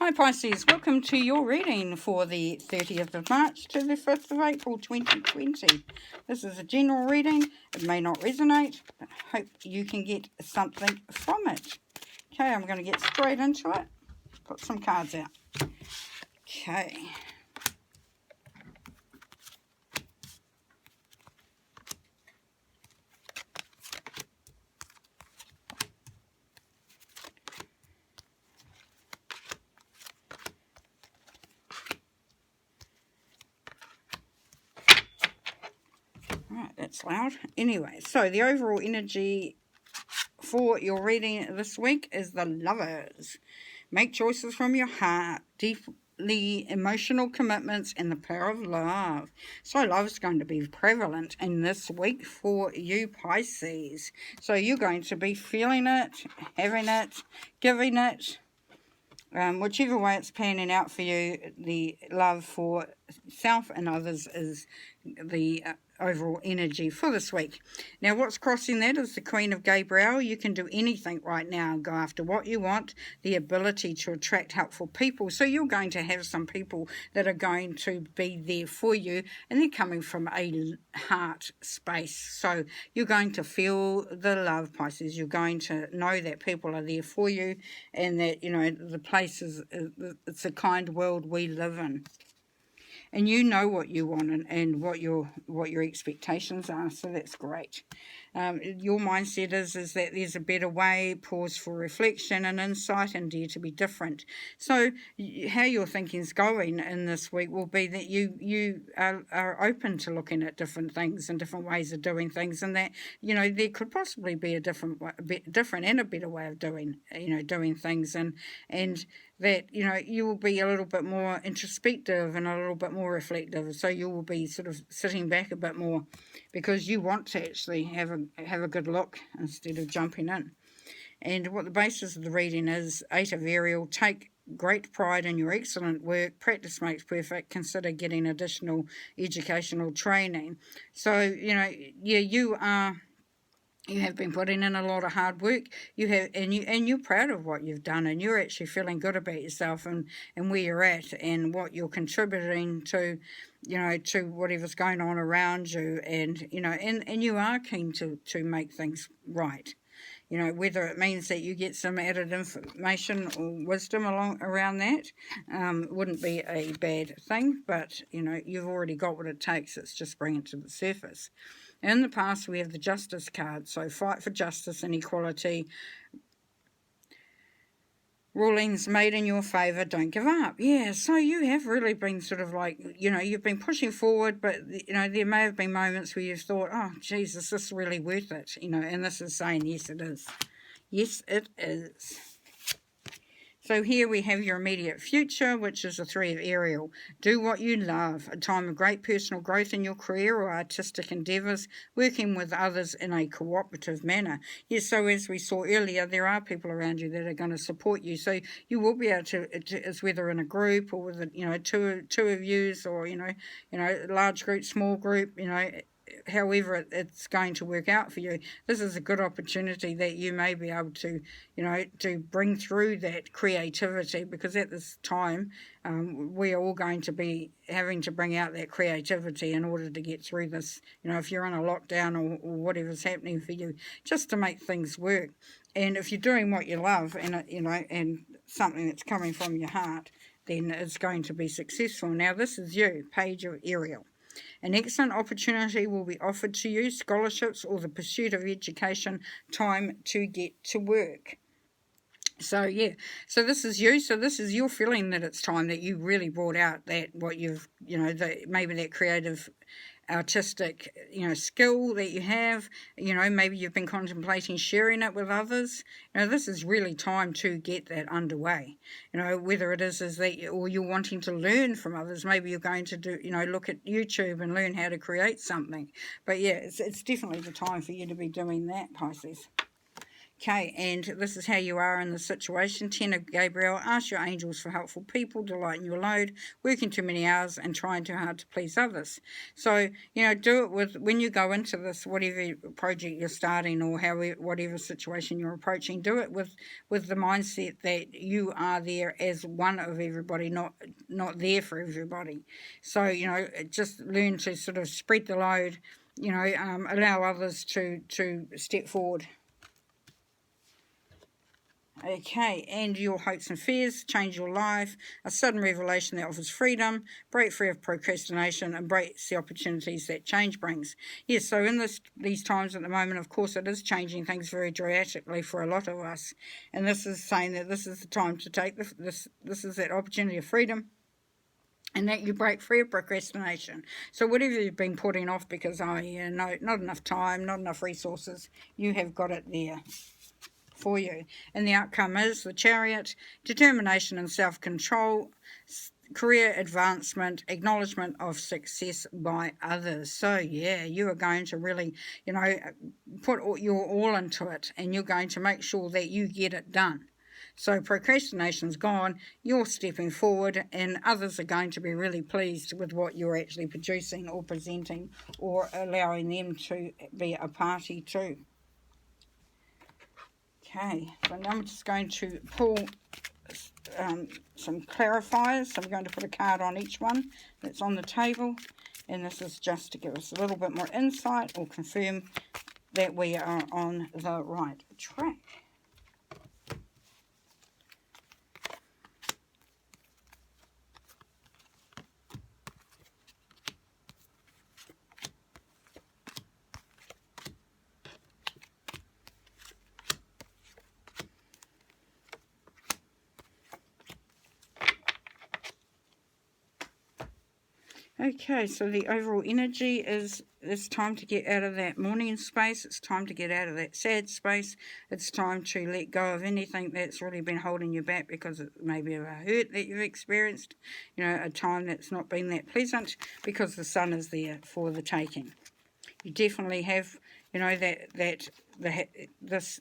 Hi Pisces, welcome to your reading for the 30th of March to the 5th of April 2020. This is a general reading. It may not resonate, but I hope you can get something from it. Okay, I'm going to get straight into it. Put some cards out. Okay. Right, that's loud. Anyway, so the overall energy for your reading this week is the Lovers. Make choices from your heart, deeply emotional commitments, and the power of love. So love is going to be prevalent in this week for you Pisces. So you're going to be feeling it, having it, giving it. Whichever way it's panning out for you, the love for self and others is the overall energy for this week. Now what's crossing that is the Queen of Gabriel. You can do anything right now, go after what you want, the ability to attract helpful people. So you're going to have some people that are going to be there for you, and they're coming from a heart space. So you're going to feel the love, Pisces. You're going to know that people are there for you, and that, you know, the place is, it's a kind world we live in. And you know what you want and what your expectations are, so that's great. Your mindset is that there's a better way, pause for reflection and insight, and dare to be different. So how your thinking's going in this week will be that you are open to looking at different things and different ways of doing things, and that, you know, there could possibly be a different and a better way of doing things, and that, you know, you will be a little bit more introspective and a little bit more reflective. So you will be sort of sitting back a bit more because you want to actually have a good look instead of jumping in. And what the basis of the reading is, 8 of Ariel, take great pride in your excellent work. Practice makes perfect. Consider getting additional educational training. So, you know, yeah, you have been putting in a lot of hard work. You have, and you're proud of what you've done, and you're actually feeling good about yourself and where you're at and what you're contributing to, you know, to whatever's going on around you, and you know, and you are keen to make things right. You know, whether it means that you get some added information or wisdom around that, wouldn't be a bad thing. But you know, you've already got what it takes. It's just bringing it to the surface. In the past, we have the Justice card, so fight for justice and equality. Rulings made in your favour, don't give up. Yeah, so you have really been sort of like, you know, you've been pushing forward, but, you know, there may have been moments where you've thought, oh, Jesus, this is really worth it, you know, and this is saying, yes, it is. Yes, it is. So here we have your immediate future, which is the 3 of Ariel. Do what you love. A time of great personal growth in your career or artistic endeavours, working with others in a cooperative manner. Yes, so as we saw earlier, there are people around you that are going to support you. So you will be able to, it's whether in a group or with, you know, two of yous, or, you know, large group, small group, you know, however it's going to work out for you. This is a good opportunity that you may be able to, you know, to bring through that creativity, because at this time we are all going to be having to bring out that creativity in order to get through this, you know, if you're in a lockdown or whatever's happening for you, just to make things work. And if you're doing what you love, and you know, and something that's coming from your heart, then it's going to be successful. Now this is you, Page of Ariel. An excellent opportunity will be offered to you, scholarships or the pursuit of education, time to get to work. So, yeah, so this is you. So this is your feeling that it's time that you really brought out that what you've, you know, maybe that creative artistic, you know, skill that you have. You know, maybe you've been contemplating sharing it with others. You know, this is really time to get that underway. You know, whether it is that, or you're wanting to learn from others. Maybe you're going to do, you know, look at YouTube and learn how to create something. But yeah, it's definitely the time for you to be doing that, Pisces. Okay, and this is how you are in the situation. 10 of Gabriel, ask your angels for helpful people to lighten your load, working too many hours and trying too hard to please others. So, do it with, when you go into this, whatever project you're starting or whatever situation you're approaching, do it with the mindset that you are there as one of everybody, not there for everybody. So, just learn to sort of spread the load, allow others to step forward. Okay, and your hopes and fears, change your life, a sudden revelation that offers freedom, break free of procrastination, embrace the opportunities that change brings. Yes, so in these times at the moment, of course, it is changing things very dramatically for a lot of us. And this is saying that this is the time to take this is that opportunity of freedom, and that you break free of procrastination. So whatever you've been putting off because, no, not enough time, not enough resources, you have got it there for you. And the outcome is the Chariot, determination and self-control, career advancement, acknowledgement of success by others. So yeah, you are going to really, put your all into it, and you're going to make sure that you get it done. So procrastination's gone, you're stepping forward, and others are going to be really pleased with what you're actually producing or presenting, or allowing them to be a party too. Okay, so now I'm just going to pull some clarifiers. So I'm going to put a card on each one that's on the table, and this is just to give us a little bit more insight or confirm that we are on the right track. Okay, so the overall energy is it's time to get out of that mourning space. It's time to get out of that sad space. It's time to let go of anything that's really been holding you back because it may be a hurt that you've experienced, a time that's not been that pleasant, because the sun is there for the taking. You definitely have, this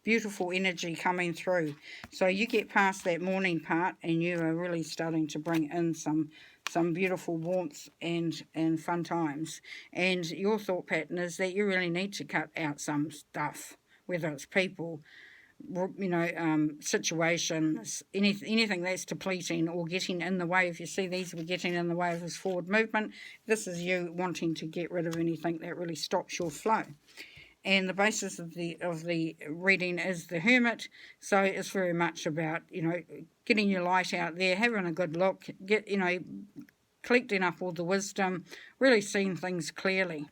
beautiful energy coming through. So you get past that mourning part and you are really starting to bring in some beautiful warmth and fun times. And your thought pattern is that you really need to cut out some stuff, whether it's people, situations, anything that's depleting or getting in the way. If you see these were getting in the way of this forward movement, this is you wanting to get rid of anything that really stops your flow. And the basis of the reading is the Hermit, so it's very much about getting your light out there, having a good look, collecting up all the wisdom, really seeing things clearly.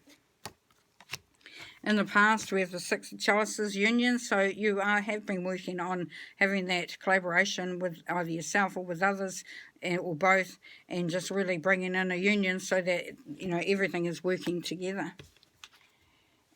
In the past, we have the Six of Chalices union, so you have been working on having that collaboration with either yourself or with others, or both, and just really bringing in a union so that everything is working together.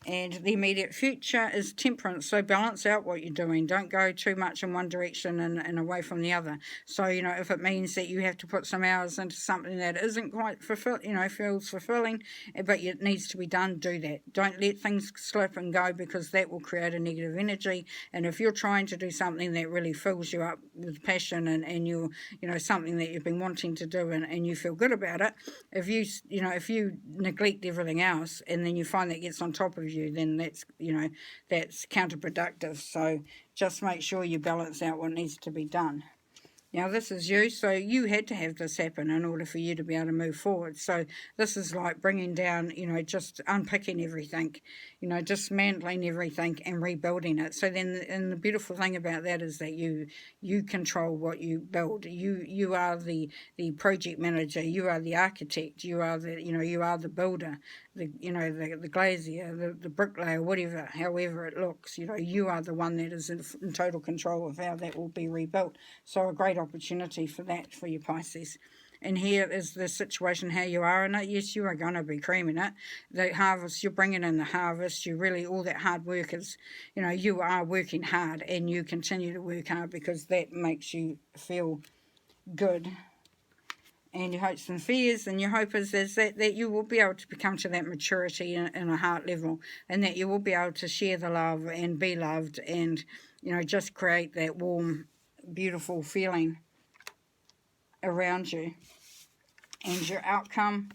And the immediate future is Temperance. So balance out what you're doing. Don't go too much in one direction and away from the other. So, if it means that you have to put some hours into something that isn't quite feels fulfilling, but it needs to be done, do that. Don't let things slip and go, because that will create a negative energy. And if you're trying to do something that really fills you up with passion and you're, something that you've been wanting to do and you feel good about it, if you neglect everything else and then you find that gets on top of you, then that's counterproductive. So just make sure you balance out what needs to be done. Now this is you, so you had to have this happen in order for you to be able to move forward. So this is like bringing down, just unpicking everything, dismantling everything and rebuilding it. So then, and the beautiful thing about that is that you control what you build. You are the project manager, you are the architect, you are the builder, the glazier, the bricklayer, whatever, however it looks. You are the one that is in total control of how that will be rebuilt. So a great opportunity for that for you, Pisces. And here is the situation, how you are in it. Yes, you are going to be creaming it. The harvest, you're bringing in the harvest. You really, all that hard work is, you are working hard, and you continue to work hard because that makes you feel good. and your hopes and fears, and your hope is that you will be able to come to that maturity in a heart level, and that you will be able to share the love and be loved, and just create that warm, beautiful feeling around you. And your outcome.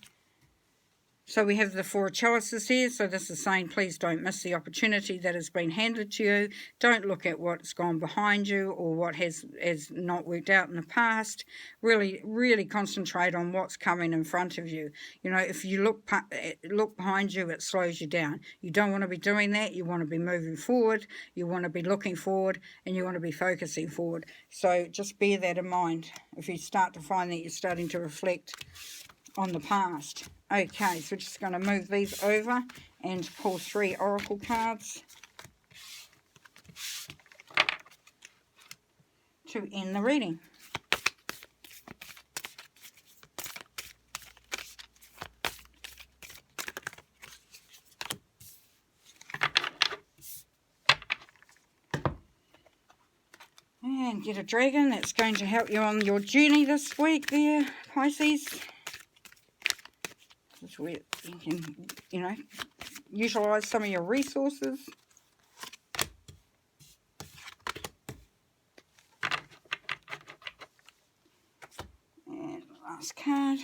So we have the Four of Chalices here. So this is saying, please don't miss the opportunity that has been handed to you. Don't look at what's gone behind you or what has not worked out in the past. Really concentrate on what's coming in front of you. If you look behind you, it slows you down. You don't want to be doing that. You want to be moving forward. You want to be looking forward, and you want to be focusing forward. So just bear that in mind if you start to find that you're starting to reflect on the past. Okay, so we're just going to move these over and pull 3 oracle cards to end the reading. And get a dragon that's going to help you on your journey this week there, Pisces. This is where you can, utilise some of your resources. And last card.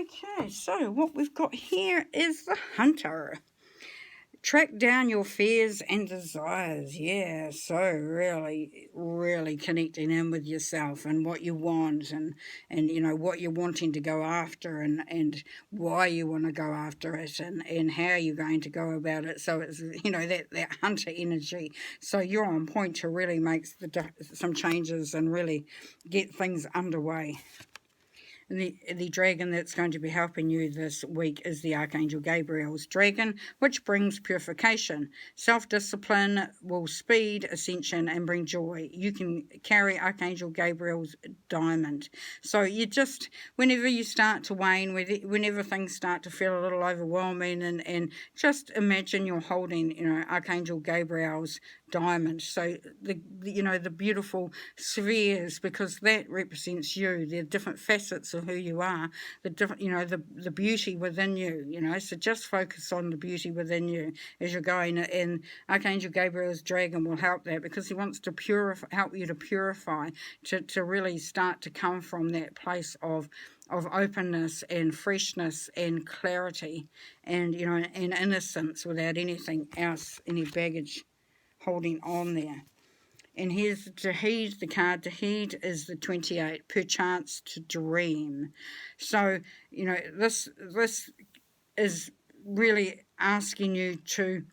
Okay, so what we've got here is the Hunter. Track down your fears and desires. Yeah, so really connecting in with yourself and what you want, and what you're wanting to go after, and why you want to go after it, and how you're going to go about it. So it's that hunter energy. So you're on point to really make some changes and really get things underway. The dragon that's going to be helping you this week is the Archangel Gabriel's dragon, which brings purification. Self-discipline will speed ascension and bring joy. You can carry Archangel Gabriel's diamond. So you just, whenever you start to wane, whenever things start to feel a little overwhelming, and just imagine you're holding, Archangel Gabriel's diamond. So the beautiful spheres, because that represents you. They're different facets of who you are, the different, the beauty within you, so just focus on the beauty within you as you're going, and Archangel Gabriel's dragon will help that, because he wants to help you to purify, to really start to come from that place of openness and freshness and clarity, and and innocence, without anything else, any baggage holding on there. And here's the card to heed is the 28, perchance to dream. So, this is really asking you to,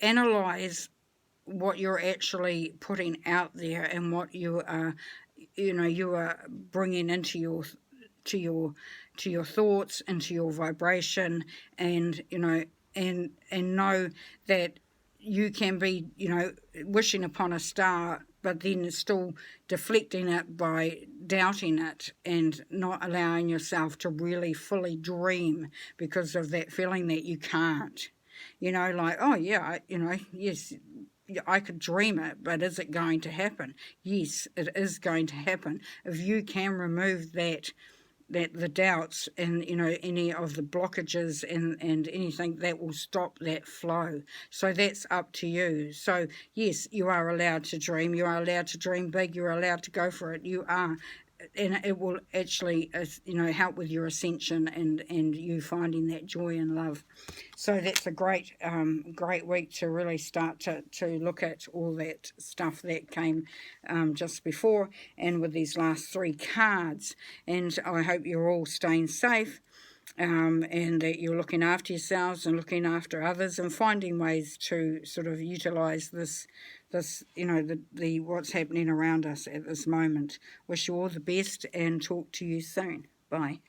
analyze what you're actually putting out there, and what you are, you are bringing into your thoughts, into your vibration, and and know that you can be, wishing upon a star, but then still deflecting it by doubting it, and not allowing yourself to really fully dream because of that feeling that you can't. Like, oh yeah, yes, I could dream it, but is it going to happen? Yes, it is going to happen. If you can remove that the doubts, and any of the blockages, and anything that will stop that flow. So that's up to you. So yes, you are allowed to dream. You are allowed to dream big. You're allowed to go for it. You are. And it will actually, help with your ascension, and you finding that joy and love. So that's a great week to really start to look at all that stuff that came just before, and with these last 3 cards. And I hope you're all staying safe, and that you're looking after yourselves and looking after others, and finding ways to sort of utilize this the what's happening around us at this moment. Wish you all the best, and talk to you soon. Bye.